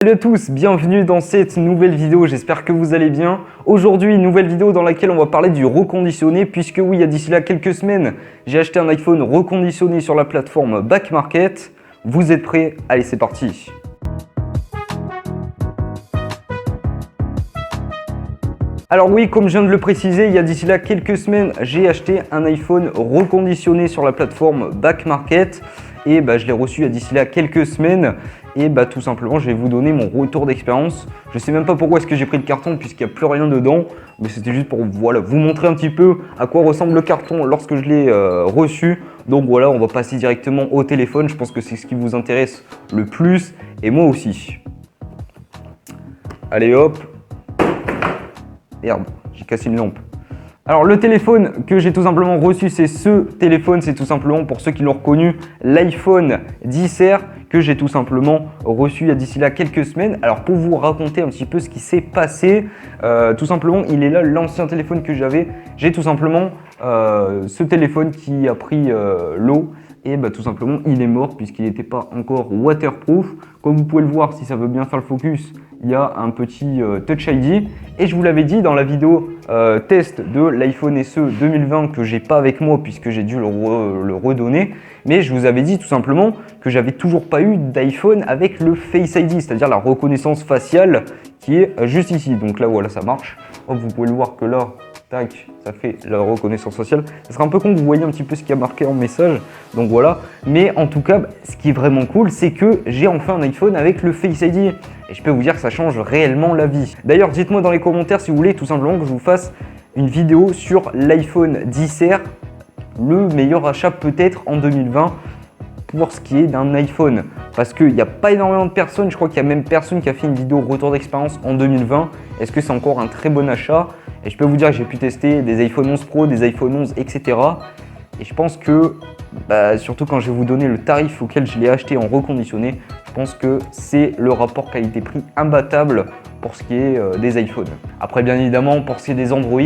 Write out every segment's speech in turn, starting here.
Salut à tous, bienvenue dans cette nouvelle vidéo, j'espère que vous allez bien. Aujourd'hui, une nouvelle vidéo dans laquelle on va parler du reconditionné, puisque oui, il y a d'ici là quelques semaines, j'ai acheté un iPhone reconditionné sur la plateforme Back Market. Vous êtes prêts? Allez, c'est parti! Alors oui, comme je viens de le préciser, il y a d'ici là quelques semaines, j'ai acheté un iPhone reconditionné sur la plateforme Back Market. Et je l'ai reçu il y a d'ici là quelques semaines. Et tout simplement, je vais vous donner mon retour d'expérience. Je ne sais même pas pourquoi est-ce que j'ai pris le carton puisqu'il n'y a plus rien dedans. Mais c'était juste pour vous montrer un petit peu à quoi ressemble le carton lorsque je l'ai reçu. Donc voilà, on va passer directement au téléphone. Je pense que c'est ce qui vous intéresse le plus. Et moi aussi. Allez hop. Merde, j'ai cassé une lampe. Alors le téléphone que j'ai tout simplement reçu, c'est ce téléphone, c'est tout simplement pour ceux qui l'ont reconnu, l'iPhone XR que j'ai tout simplement reçu il y a d'ici là quelques semaines. Alors pour vous raconter un petit peu ce qui s'est passé, tout simplement il est là l'ancien téléphone que j'avais. J'ai tout simplement ce téléphone qui a pris l'eau. Et tout simplement il est mort puisqu'il n'était pas encore waterproof. Comme vous pouvez le voir, si ça veut bien faire le focus, il y a un petit Touch ID. Et je vous l'avais dit dans la vidéo test de l'iPhone SE 2020 que j'ai pas avec moi puisque j'ai dû le redonner. Mais je vous avais dit tout simplement que j'avais toujours pas eu d'iPhone avec le Face ID, c'est-à-dire la reconnaissance faciale qui est juste ici. Donc là voilà, ça marche. Hop, vous pouvez le voir que là, tac, ça fait la reconnaissance faciale. Ça sera un peu con que vous voyez un petit peu ce qui a marqué en message. Donc voilà. Mais en tout cas, ce qui est vraiment cool, c'est que j'ai enfin un iPhone avec le Face ID. Et je peux vous dire que ça change réellement la vie. D'ailleurs, dites-moi dans les commentaires si vous voulez tout simplement que je vous fasse une vidéo sur l'iPhone XR, le meilleur achat peut-être en 2020 pour ce qui est d'un iPhone. Parce qu'il n'y a pas énormément de personnes, je crois qu'il y a même personne qui a fait une vidéo retour d'expérience en 2020. Est-ce que c'est encore un très bon achat? Et je peux vous dire que j'ai pu tester des iPhone 11 Pro, des iPhone 11, etc. Et je pense que, surtout quand je vais vous donner le tarif auquel je l'ai acheté en reconditionné, je pense que c'est le rapport qualité-prix imbattable pour ce qui est des iPhones. Après, bien évidemment, pour ce qui est des Android,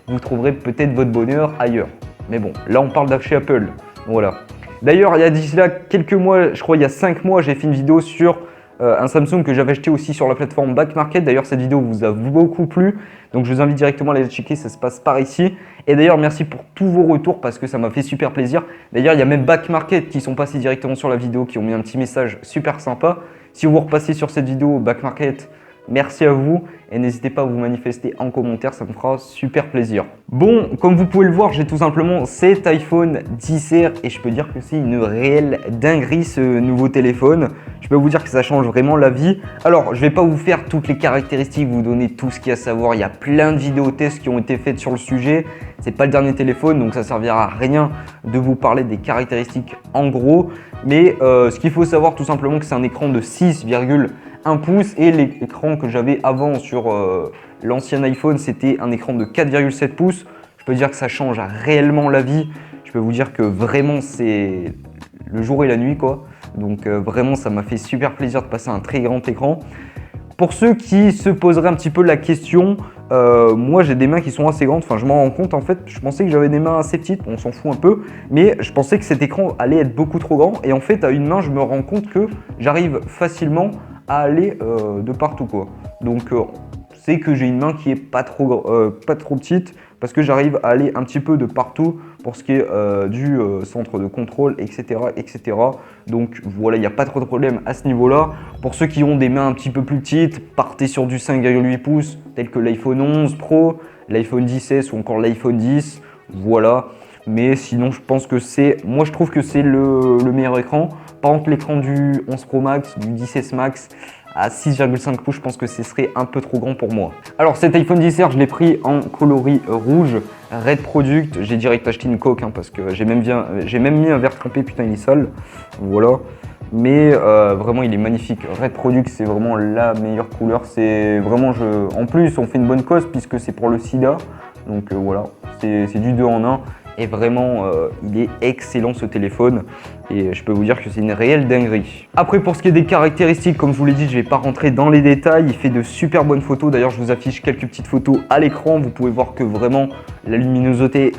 vous trouverez peut-être votre bonheur ailleurs. Mais bon, là on parle d'achat Apple. Voilà. D'ailleurs, il y a d'ici là quelques mois, je crois il y a 5 mois, j'ai fait une vidéo sur un Samsung que j'avais acheté aussi sur la plateforme Back Market. D'ailleurs, cette vidéo vous a beaucoup plu. Donc, je vous invite directement à aller checker, ça se passe par ici. Et d'ailleurs, merci pour tous vos retours parce que ça m'a fait super plaisir. D'ailleurs, il y a même Back Market qui sont passés directement sur la vidéo, qui ont mis un petit message super sympa. Si vous repassez sur cette vidéo Back Market, merci à vous et n'hésitez pas à vous manifester en commentaire, ça me fera super plaisir. Bon, comme vous pouvez le voir, j'ai tout simplement cet iPhone XR et je peux dire que c'est une réelle dinguerie ce nouveau téléphone. Je peux vous dire que ça change vraiment la vie. Alors, je ne vais pas vous faire toutes les caractéristiques, vous donner tout ce qu'il y a à savoir. Il y a plein de vidéos tests qui ont été faites sur le sujet. C'est pas le dernier téléphone, donc ça servira à rien de vous parler des caractéristiques en gros. Mais ce qu'il faut savoir tout simplement, que c'est un écran de 6,1 pouces et l'écran que j'avais avant sur l'ancien iPhone, c'était un écran de 4,7 pouces. Je peux dire que ça change réellement la vie. Je peux vous dire que vraiment c'est le jour et la nuit quoi. Donc vraiment ça m'a fait super plaisir de passer un très grand écran. Pour ceux qui se poseraient un petit peu la question, moi j'ai des mains qui sont assez grandes, enfin je m'en rends compte en fait, je pensais que j'avais des mains assez petites, on s'en fout un peu, mais je pensais que cet écran allait être beaucoup trop grand et en fait à une main je me rends compte que j'arrive facilement à aller de partout quoi. Donc c'est que j'ai une main qui est pas trop petite parce que j'arrive à aller un petit peu de partout pour ce qui est du centre de contrôle, etc. etc. Donc voilà, il n'y a pas trop de problème à ce niveau-là. Pour ceux qui ont des mains un petit peu plus petites, partez sur du 5,8 pouces, tel que l'iPhone 11 Pro, l'iPhone 10S ou encore l'iPhone 10. Voilà. Mais sinon, je pense que moi je trouve que c'est le meilleur écran. Par contre, l'écran du 11 Pro Max, du 10S Max, à 6,5 pouces, je pense que ce serait un peu trop grand pour moi. Alors cet iPhone XR, je l'ai pris en coloris rouge, Red Product. J'ai direct acheté une coque parce que j'ai même mis un verre trempé, putain il est sale. Voilà. Mais vraiment il est magnifique. Red Product, c'est vraiment la meilleure couleur. C'est vraiment, en plus on fait une bonne cause puisque c'est pour le sida. Donc voilà, c'est du 2 en 1. Et vraiment, il est excellent ce téléphone et je peux vous dire que c'est une réelle dinguerie. Après, pour ce qui est des caractéristiques, comme je vous l'ai dit, je ne vais pas rentrer dans les détails. Il fait de super bonnes photos. D'ailleurs, je vous affiche quelques petites photos à l'écran. Vous pouvez voir que vraiment, la luminosité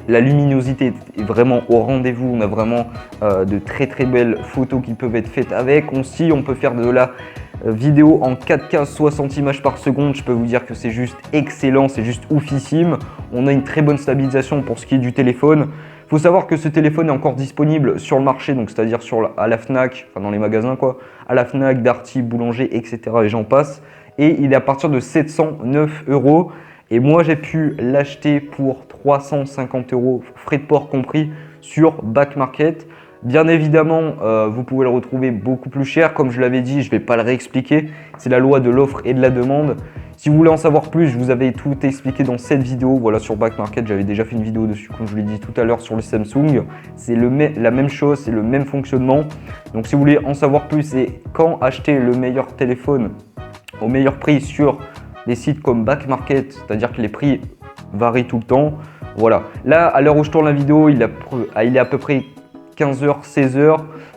est vraiment au rendez-vous. On a vraiment de très belles photos qui peuvent être faites avec. On peut faire de la vidéo en 4K 60 images par seconde. Je peux vous dire que c'est juste excellent, c'est juste oufissime. On a une très bonne stabilisation pour ce qui est du téléphone. Il faut savoir que ce téléphone est encore disponible sur le marché, donc c'est-à-dire à la Fnac, enfin dans les magasins quoi, à la Fnac, Darty, Boulanger, etc. et j'en passe. Et il est à partir de 709 €. Et moi j'ai pu l'acheter pour 350 €, frais de port compris, sur Back Market. Bien évidemment, vous pouvez le retrouver beaucoup plus cher. Comme je l'avais dit, je ne vais pas le réexpliquer. C'est la loi de l'offre et de la demande. Si vous voulez en savoir plus, je vous avais tout expliqué dans cette vidéo. Voilà, sur Back Market, j'avais déjà fait une vidéo dessus, comme je vous l'ai dit tout à l'heure, sur le Samsung. C'est la même chose, c'est le même fonctionnement. Donc si vous voulez en savoir plus et quand acheter le meilleur téléphone au meilleur prix sur des sites comme Back Market, c'est-à-dire que les prix varient tout le temps. Voilà. Là, à l'heure où je tourne la vidéo, il est à peu près 15h, 16h.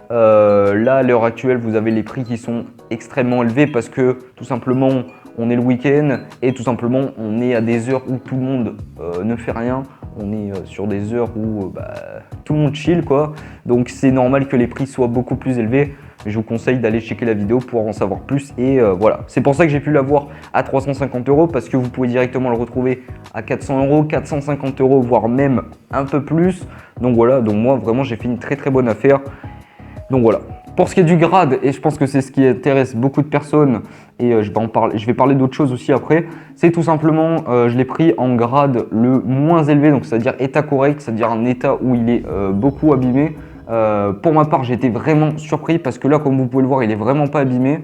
Là, à l'heure actuelle, vous avez les prix qui sont extrêmement élevés parce que tout simplement, on est le week-end et tout simplement, on est à des heures où tout le monde ne fait rien. On est sur des heures où tout le monde chill, quoi. Donc, c'est normal que les prix soient beaucoup plus élevés. Je vous conseille d'aller checker la vidéo pour en savoir plus. Et voilà, c'est pour ça que j'ai pu l'avoir à 350 € parce que vous pouvez directement le retrouver à 400 €, 450 €, voire même un peu plus. Donc voilà, donc moi vraiment j'ai fait une très bonne affaire. Donc voilà. Pour ce qui est du grade, et je pense que c'est ce qui intéresse beaucoup de personnes, et je vais parler d'autres choses aussi après, c'est tout simplement, je l'ai pris en grade le moins élevé, donc c'est-à-dire état correct, c'est-à-dire un état où il est beaucoup abîmé. Pour ma part, j'ai été vraiment surpris parce que là, comme vous pouvez le voir, il est vraiment pas abîmé.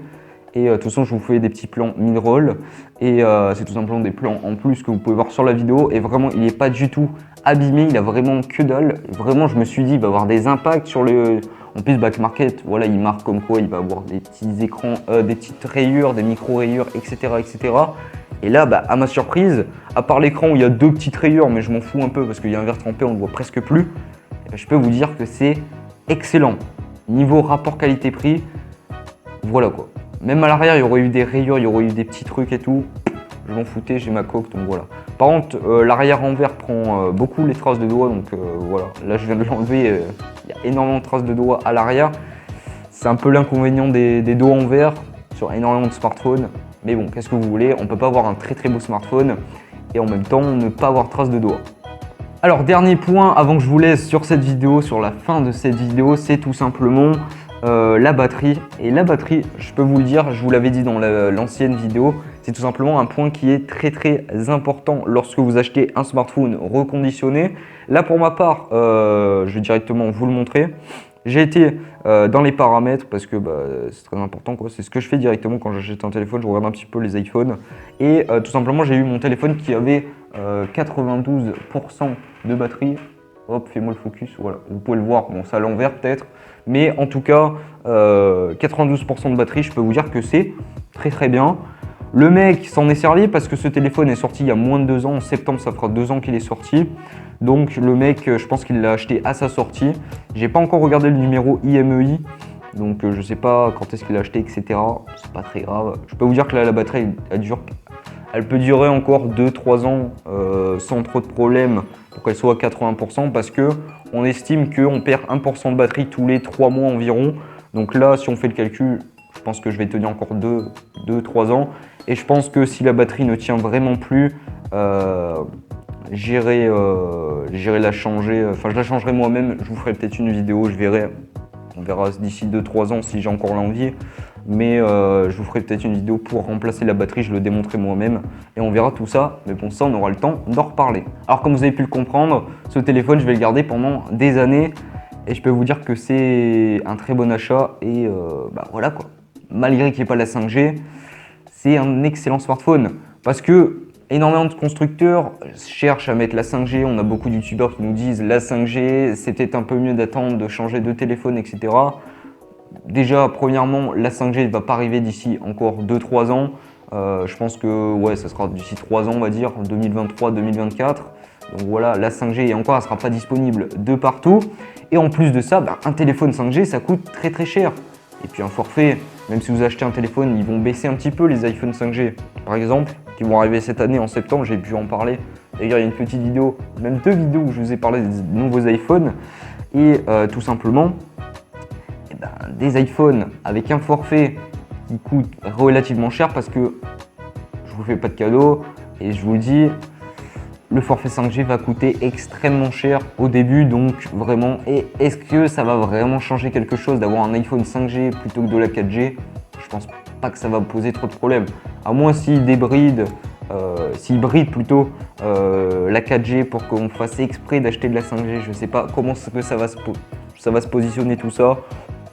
Et de toute façon, je vous fais des petits plans mid-roll. Et c'est tout simplement des plans en plus que vous pouvez voir sur la vidéo. Et vraiment, il n'est pas du tout abîmé. Il a vraiment que dalle. Et vraiment, je me suis dit, il va avoir des impacts sur le... En plus, Back Market, voilà, il marque comme quoi il va avoir des petits écrans, des petites rayures, des micro-rayures, etc., etc. Et là, à ma surprise, à part l'écran où il y a deux petites rayures, mais je m'en fous un peu parce qu'il y a un verre trempé, on ne le voit presque plus. Je peux vous dire que c'est excellent. Niveau rapport qualité-prix, voilà quoi. Même à l'arrière, il y aurait eu des rayures, il y aurait eu des petits trucs et tout. Je m'en foutais, j'ai ma coque, donc voilà. Par contre, l'arrière en verre prend beaucoup les traces de doigts, donc voilà. Là, je viens de l'enlever, il y a énormément de traces de doigts à l'arrière. C'est un peu l'inconvénient des dos en verre sur énormément de smartphones. Mais bon, qu'est-ce que vous voulez, on peut pas avoir un très beau smartphone et en même temps ne pas avoir traces de doigts. Alors dernier point avant que je vous laisse sur cette vidéo, sur la fin de cette vidéo, c'est tout simplement la batterie. Et la batterie, je peux vous le dire, je vous l'avais dit dans l'ancienne vidéo, c'est tout simplement un point qui est très important lorsque vous achetez un smartphone reconditionné. Là pour ma part, je vais directement vous le montrer. J'ai été dans les paramètres parce que c'est très important, quoi. C'est ce que je fais directement quand j'achète un téléphone, je regarde un petit peu les iPhones. Et tout simplement, j'ai eu mon téléphone qui avait 92% de batterie. Hop, fais-moi le focus, voilà. Vous pouvez le voir, bon, c'est à l'envers peut-être. Mais en tout cas, 92% de batterie, je peux vous dire que c'est très bien. Le mec s'en est servi parce que ce téléphone est sorti il y a moins de 2 ans. En septembre, ça fera 2 ans qu'il est sorti. Donc le mec, je pense qu'il l'a acheté à sa sortie. J'ai pas encore regardé le numéro IMEI. Donc je sais pas quand est-ce qu'il l'a acheté, etc. C'est pas très grave. Je peux vous dire que là, la batterie, elle peut durer encore 2-3 ans sans trop de problèmes pour qu'elle soit à 80% parce que on estime qu'on perd 1% de batterie tous les 3 mois environ. Donc là, si on fait le calcul, je pense que je vais tenir encore 2-3 ans. Et je pense que si la batterie ne tient vraiment plus, j'irai la changer. Enfin, je la changerai moi-même. Je vous ferai peut-être une vidéo, je verrai. On verra d'ici 2-3 ans si j'ai encore l'envie. Mais je vous ferai peut-être une vidéo pour remplacer la batterie, je le démontrerai moi-même. Et on verra tout ça, mais pour ça, on aura le temps d'en reparler. Alors comme vous avez pu le comprendre, ce téléphone, je vais le garder pendant des années. Et je peux vous dire que c'est un très bon achat. Et voilà quoi. Malgré qu'il n'y ait pas la 5G, c'est un excellent smartphone. Parce que énormément de constructeurs cherchent à mettre la 5G. On a beaucoup de youtubeurs qui nous disent la 5G, c'est peut-être un peu mieux d'attendre, de changer de téléphone, etc. Déjà, premièrement, la 5G ne va pas arriver d'ici encore 2-3 ans. Je pense que ouais, ça sera d'ici 3 ans, on va dire, 2023-2024. Donc voilà, la 5G, et encore, elle ne sera pas disponible de partout. Et en plus de ça, un téléphone 5G, ça coûte très cher. Et puis un forfait, même si vous achetez un téléphone, ils vont baisser un petit peu les iPhone 5G. Par exemple, qui vont arriver cette année en septembre, j'ai pu en parler. D'ailleurs, il y a une petite vidéo, même 2 vidéos où je vous ai parlé des nouveaux iPhones. Et tout simplement, des iPhones avec un forfait il coûte relativement cher parce que je vous fais pas de cadeau et je vous le dis, le forfait 5G va coûter extrêmement cher au début, donc vraiment, et est-ce que ça va vraiment changer quelque chose d'avoir un iPhone 5G plutôt que de la 4G? Je pense pas que ça va poser trop de problèmes, à moins s'il bride plutôt la 4G pour qu'on fasse exprès d'acheter de la 5G. Je sais pas comment que ça va se positionner tout ça,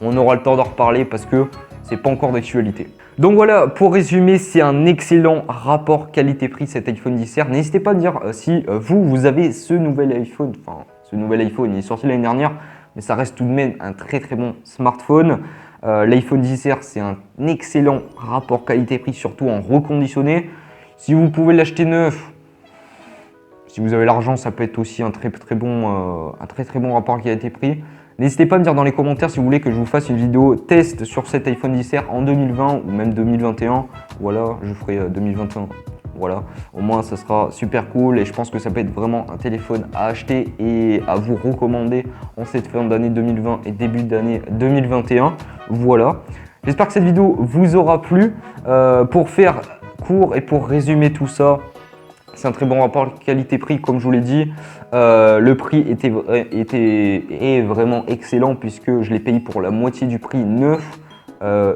on aura le temps d'en reparler parce que c'est pas encore d'actualité. Donc voilà, pour résumer, c'est un excellent rapport qualité-prix cet iPhone XR. N'hésitez pas à me dire si vous avez ce nouvel iPhone. Enfin, ce nouvel iPhone, il est sorti l'année dernière, mais ça reste tout de même un très très bon smartphone. L'iPhone XR, c'est un excellent rapport qualité-prix, surtout en reconditionné. Si vous pouvez l'acheter neuf, si vous avez l'argent, ça peut être aussi un très très bon rapport qualité-prix. N'hésitez pas à me dire dans les commentaires si vous voulez que je vous fasse une vidéo test sur cet iPhone XR en 2020 ou même 2021. Voilà, je ferai 2021. Voilà, au moins ça sera super cool et je pense que ça peut être vraiment un téléphone à acheter et à vous recommander en cette fin d'année 2020 et début d'année 2021. Voilà, j'espère que cette vidéo vous aura plu. Pour faire court et pour résumer tout ça, c'est un très bon rapport qualité-prix, comme je vous l'ai dit. Le prix est vraiment excellent puisque je l'ai payé pour la moitié du prix neuf.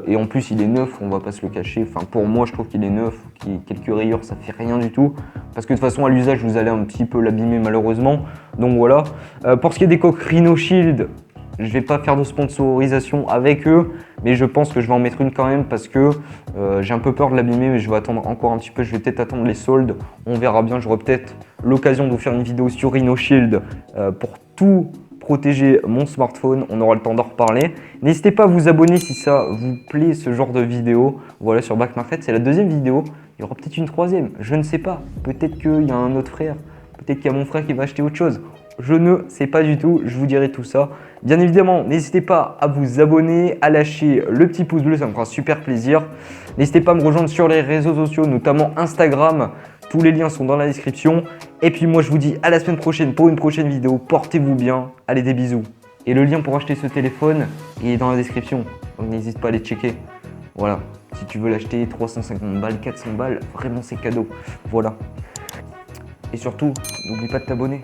Et en plus, il est neuf, on va pas se le cacher. Enfin, pour moi, je trouve qu'il est neuf. Quelques rayures, ça fait rien du tout. Parce que de toute façon, à l'usage, vous allez un petit peu l'abîmer malheureusement. Donc voilà. Pour ce qui est des coques Rhino Shield, je vais pas faire de sponsorisation avec eux, mais je pense que je vais en mettre une quand même parce que j'ai un peu peur de l'abîmer, mais je vais attendre encore un petit peu. Je vais peut-être attendre les soldes. On verra bien. J'aurai peut-être l'occasion de vous faire une vidéo sur Rhino Shield pour tout protéger mon smartphone. On aura le temps d'en reparler. N'hésitez pas à vous abonner si ça vous plaît ce genre de vidéo. Voilà, sur Back Market, c'est la deuxième vidéo. Il y aura peut-être une troisième. Je ne sais pas. Peut-être qu'il y a un autre frère. Peut-être qu'il y a mon frère qui va acheter autre chose. Je ne sais pas du tout, je vous dirai tout ça. Bien évidemment, n'hésitez pas à vous abonner, à lâcher le petit pouce bleu, ça me fera super plaisir. N'hésitez pas à me rejoindre sur les réseaux sociaux, notamment Instagram. Tous les liens sont dans la description. Et puis moi, je vous dis à la semaine prochaine pour une prochaine vidéo. Portez-vous bien. Allez, des bisous. Et le lien pour acheter ce téléphone est dans la description. Donc n'hésite pas à les checker. Voilà. Si tu veux l'acheter 350 balles, 400 balles, vraiment c'est cadeau. Voilà. Et surtout, n'oublie pas de t'abonner.